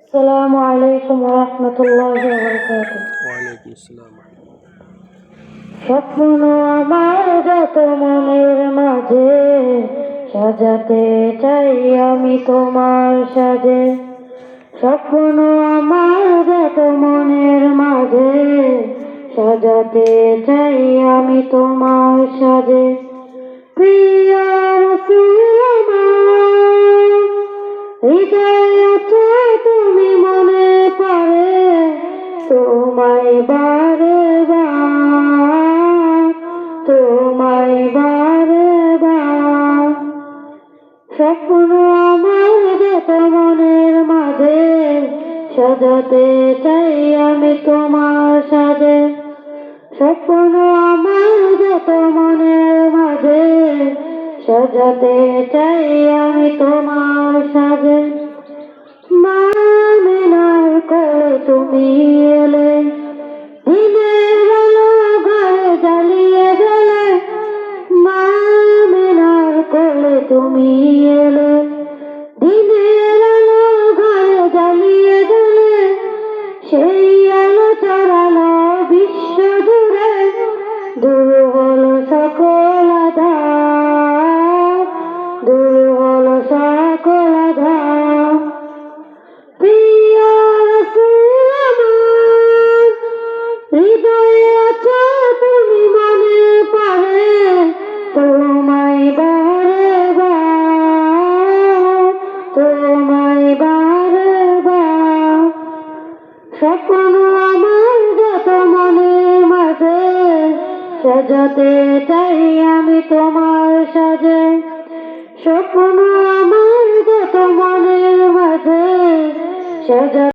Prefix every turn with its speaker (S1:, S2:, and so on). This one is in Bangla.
S1: আসসালামু আলাইকুম ওয়া রাহমাতুল্লাহি ওয়া বারাকাতুহু।
S2: ওয়ালাইকুম আসসালাম।
S1: স্বপ্ন আমার যত মনের মাঝে সাজাতে চাই আমি তোমার সাজে। স্বপ্ন আমার যত মনের মাঝে সাজাতে চাই আমি তোমার সাজে। প্রিয় রাসূল আমার হৃদয়ে আছে তুমি মনে পড়ে তোমায় বারে বার, তোমায় বারে বার। স্বপ্ন আমার যত মনের মাঝে সাজাতে চাই আমি তোমার সাজে। স্বপ্ন আমার যত মনের মাঝে সাজাতে চাই আমি তোমার সাজে। মা আমিনার কোলে তুমি এলে, দিনের আলো ঘরে জ্বালিয়ে গেলে। মা আমিনার কোলে তুমি এলে, দিনের আলো ঘরে জ্বালিয়ে গেলে। সেই আলো ছড়ালো বিশ্ব জুড়ে, দূর হলো সকল আঁধার, দূর হলো সকল আঁধার। প্রিয় রাসূল আমার হৃদয়ে আছো তুমি মনে পড়ে তোমায় বারে বার, তোমায় বারে বার। স্বপ্ন আমার যত মনের মাঝে সাজাতে চাই আমি তোমার সাজে। স্বপ্ন আমার যত মনের মাঝে সাজা